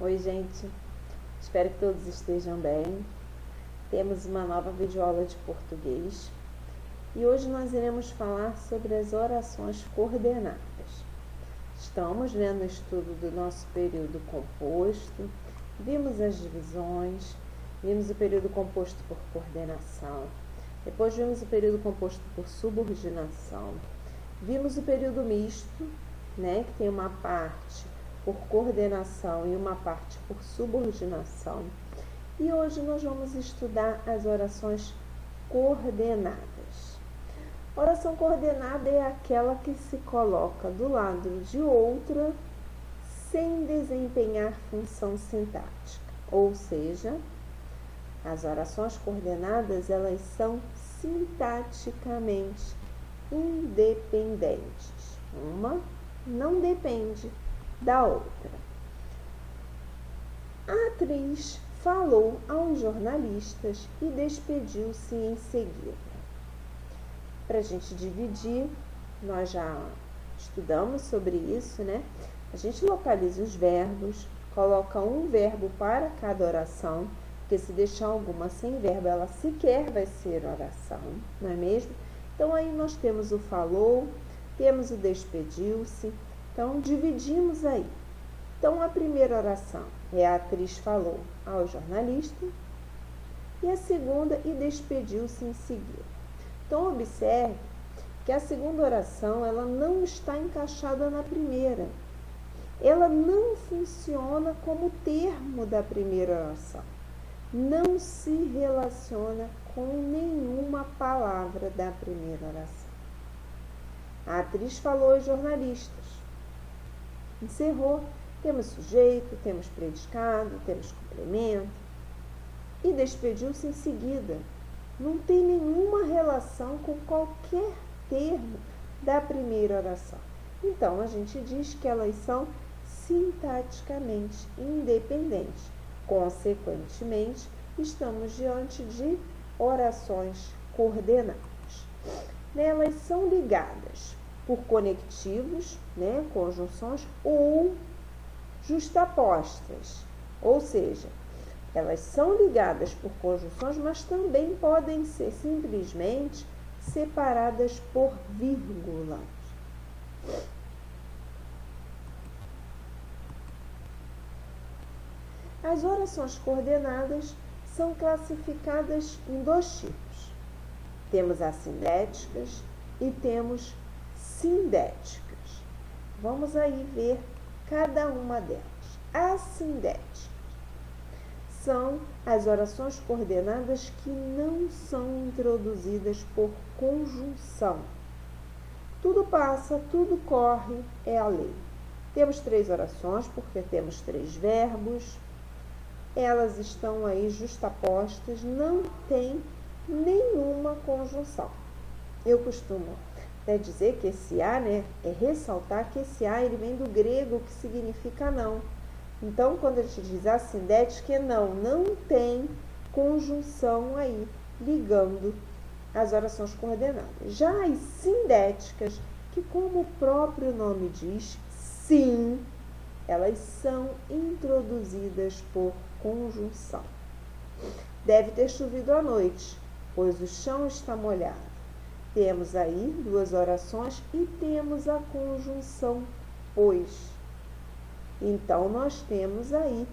Oi, gente. Espero que todos estejam bem. Temos uma nova videoaula de português e hoje nós iremos falar sobre as orações coordenadas. Estamos vendo o estudo do nosso período composto, vimos as divisões, vimos o período composto por coordenação, depois vimos o período composto por subordinação, vimos o período misto, que tem uma parte por coordenação e uma parte por subordinação. E hoje nós vamos estudar as orações coordenadas. Oração coordenada é aquela que se coloca do lado de outra sem desempenhar função sintática. Ou seja, as orações coordenadas, elas são sintaticamente independentes. Uma não depende da outra. A atriz falou aos jornalistas e despediu-se em seguida. Para a gente dividir, nós já estudamos sobre isso, A gente localiza os verbos, coloca um verbo para cada oração, porque se deixar alguma sem verbo, ela sequer vai ser oração, não é mesmo? Então, aí nós temos o falou, temos o despediu-se. Então, dividimos aí. Então, a primeira oração é a atriz falou ao jornalista e a segunda e despediu-se em seguida. Então, observe que a segunda oração ela não está encaixada na primeira. Ela não funciona como termo da primeira oração. Não se relaciona com nenhuma palavra da primeira oração. A atriz falou aos jornalistas. Encerrou. Temos sujeito, temos predicado, temos complemento. E despediu-se em seguida. Não tem nenhuma relação com qualquer termo da primeira oração. Então, a gente diz que elas são sintaticamente independentes. Consequentemente, estamos diante de orações coordenadas. Elas são ligadas por conectivos, conjunções, ou justapostas, ou seja, elas são ligadas por conjunções, mas também podem ser simplesmente separadas por vírgulas. As orações coordenadas são classificadas em dois tipos. Temos assindéticas e temos sindéticas. Vamos aí ver cada uma delas. Assindéticas são as orações coordenadas que não são introduzidas por conjunção. Tudo passa, tudo corre, é a lei. Temos 3 orações, porque temos 3 verbos. Elas estão aí justapostas, não tem nenhuma conjunção. Eu costumo até dizer que esse A, é ressaltar que esse A ele vem do grego, que significa não. Então, quando a gente diz assindética, não tem conjunção aí, ligando as orações coordenadas. Já as sindéticas, que como o próprio nome diz, sim, elas são introduzidas por conjunção. Deve ter chovido à noite, pois o chão está molhado. Temos aí 2 orações e temos a conjunção pois. Então, nós temos aí,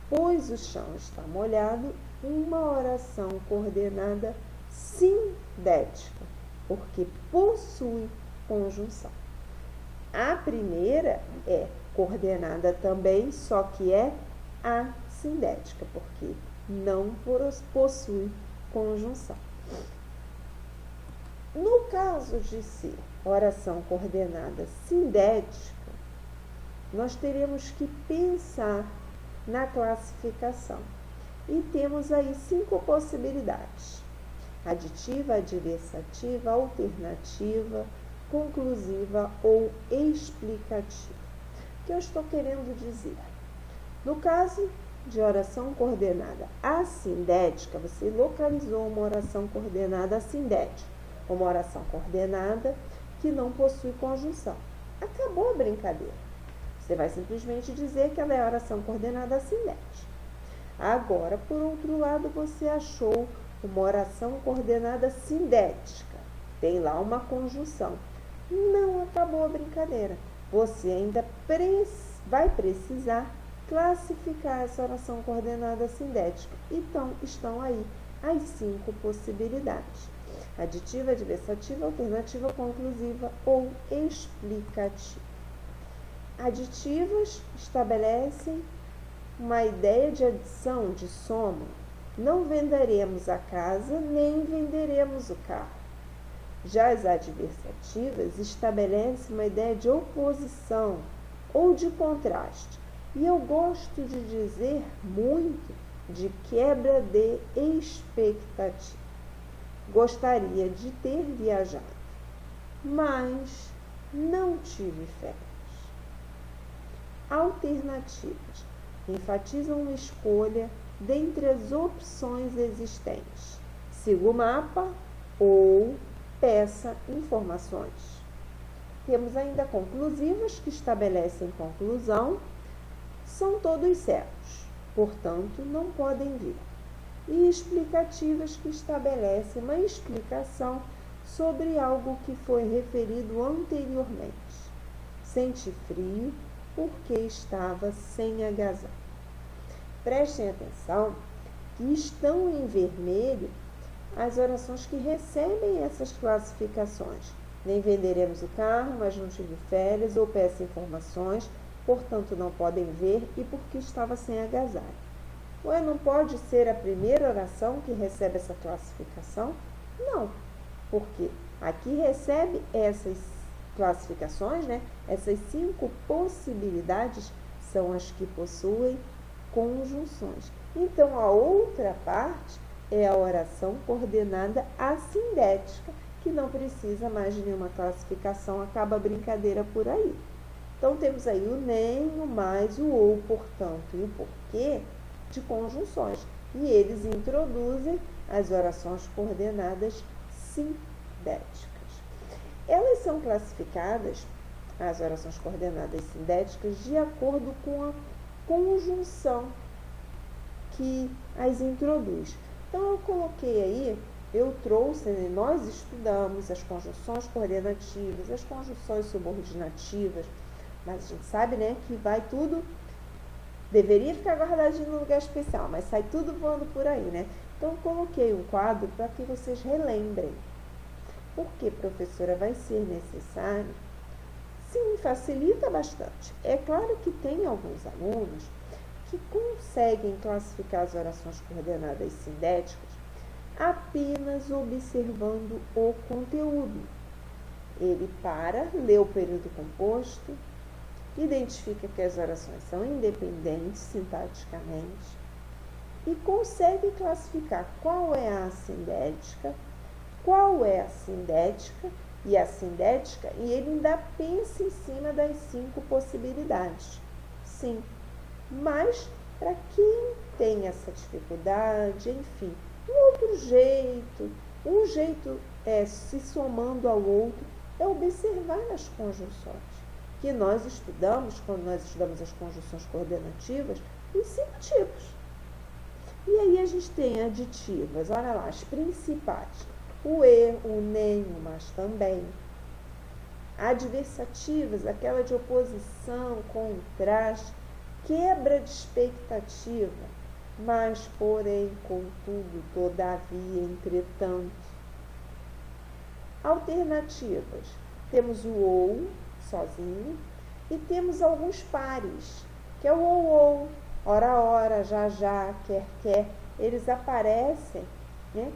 pois o chão está molhado, uma oração coordenada sindética, porque possui conjunção. A primeira é coordenada também, só que é assindética, porque não possui conjunção. No caso de ser oração coordenada sindética, nós teremos que pensar na classificação. E temos aí 5 possibilidades: aditiva, adversativa, alternativa, conclusiva ou explicativa. O que eu estou querendo dizer? No caso de oração coordenada assindética, você localizou uma oração coordenada assindética, uma oração coordenada que não possui conjunção. Acabou a brincadeira. Você vai simplesmente dizer que ela é oração coordenada assindética. Agora, por outro lado, você achou uma oração coordenada sindética. Tem lá uma conjunção. Não acabou a brincadeira. Você ainda vai precisar classificar essa oração coordenada sindética. Então, estão aí as 5 possibilidades: aditiva, adversativa, alternativa, conclusiva ou explicativa. Aditivas estabelecem uma ideia de adição, de soma. Não venderemos a casa, nem venderemos o carro. Já as adversativas estabelecem uma ideia de oposição ou de contraste. E eu gosto de dizer muito de quebra de expectativa. Gostaria de ter viajado, mas não tive férias. Alternativas enfatizam uma escolha dentre as opções existentes. Siga o mapa ou peça informações. Temos ainda conclusivas, que estabelecem conclusão, são todos certos, portanto, não podem vir. E explicativas, que estabelecem uma explicação sobre algo que foi referido anteriormente. Senti frio porque estava sem agasalho. Prestem atenção que estão em vermelho as orações que recebem essas classificações. Nem venderemos o carro, mas não tive férias, ou peço informações, portanto não podem ver, e porque estava sem agasalho. Ué, não pode ser a primeira oração que recebe essa classificação? Não, porque aqui recebe essas classificações, né? Essas 5 possibilidades são as que possuem conjunções. Então, a outra parte é a oração coordenada assindética, que não precisa mais de nenhuma classificação, acaba a brincadeira por aí. Então, temos aí o nem, o mais, o ou, portanto, e o porquê de conjunções. E eles introduzem as orações coordenadas sindéticas. Elas são classificadas, as orações coordenadas sindéticas, de acordo com a conjunção que as introduz. Então, eu coloquei aí, eu trouxe, né, nós estudamos as conjunções coordenativas, as conjunções subordinativas, mas a gente sabe, né, que vai tudo, deveria ficar guardadinho no lugar especial, mas sai tudo voando por aí, né? Então, eu coloquei um quadro para que vocês relembrem. Porque, professora, vai ser necessário? Sim, facilita bastante. É claro que tem alguns alunos que conseguem classificar as orações coordenadas sindéticas apenas observando o conteúdo. Ele para, lê o período composto, identifica que as orações são independentes sintaticamente e consegue classificar qual é a assindética, qual é a sindética e a sindética, e ele ainda pensa em cima das 5 possibilidades. Sim, mas para quem tem essa dificuldade, enfim, um jeito se somando ao outro, é observar as conjunções, que nós estudamos, quando nós estudamos as conjunções coordenativas, os 5 tipos. E aí a gente tem aditivas, olha lá, as principais: o e, o nem, o mas também. Adversativas, aquela de oposição, contraste, quebra de expectativa, mas, porém, contudo, todavia, entretanto. Alternativas, temos o ou, sozinho, e temos alguns pares, que é o ou, ora, já, quer. Eles aparecem, né,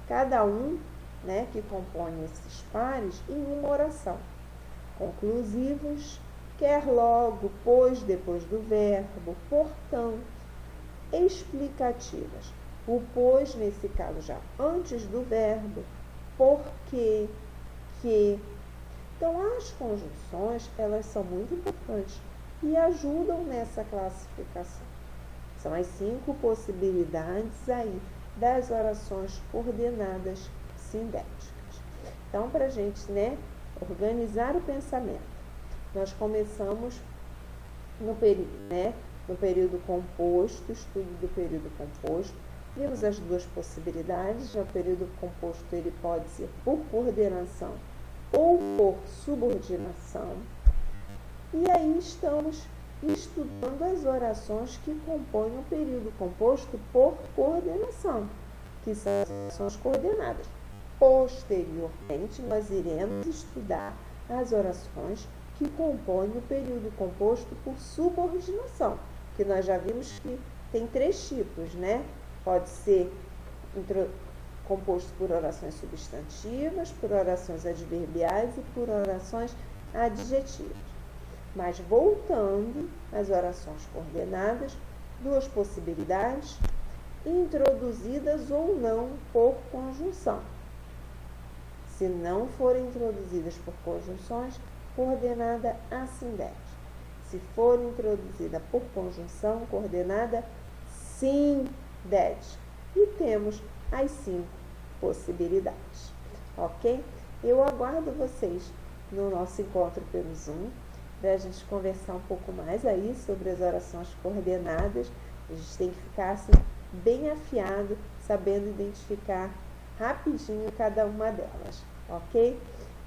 cada um, né, que compõe esses pares em uma oração. Conclusivos, quer logo, pois, depois do verbo, portanto. Explicativas, o pois, nesse caso, já antes do verbo, porque, que. Então, as conjunções, elas são muito importantes e ajudam nessa classificação. São as 5 possibilidades aí das orações coordenadas sindéticas. Então, para a gente, né, organizar o pensamento, nós começamos no período composto, estudo do período composto, vimos as duas possibilidades. No período composto ele pode ser por coordenação ou por subordinação. E aí estamos estudando as orações que compõem o período composto por coordenação, que são as orações coordenadas. Posteriormente, nós iremos estudar as orações que compõem o período composto por subordinação, que nós já vimos que tem 3 tipos, né? Pode ser composto por orações substantivas, por orações adverbiais e por orações adjetivas. Mas voltando às orações coordenadas, 2 possibilidades, introduzidas ou não por conjunção. Se não forem introduzidas por conjunções, coordenada assindética. Se for introduzida por conjunção, coordenada sindética. E temos as 5 possibilidades, ok? Eu aguardo vocês no nosso encontro pelo Zoom, para a gente conversar um pouco mais aí sobre as orações coordenadas. A gente tem que ficar assim, bem afiado, sabendo identificar rapidinho cada uma delas, ok?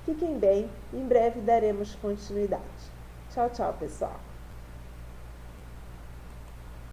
Fiquem bem, em breve daremos continuidade. Tchau, tchau, pessoal!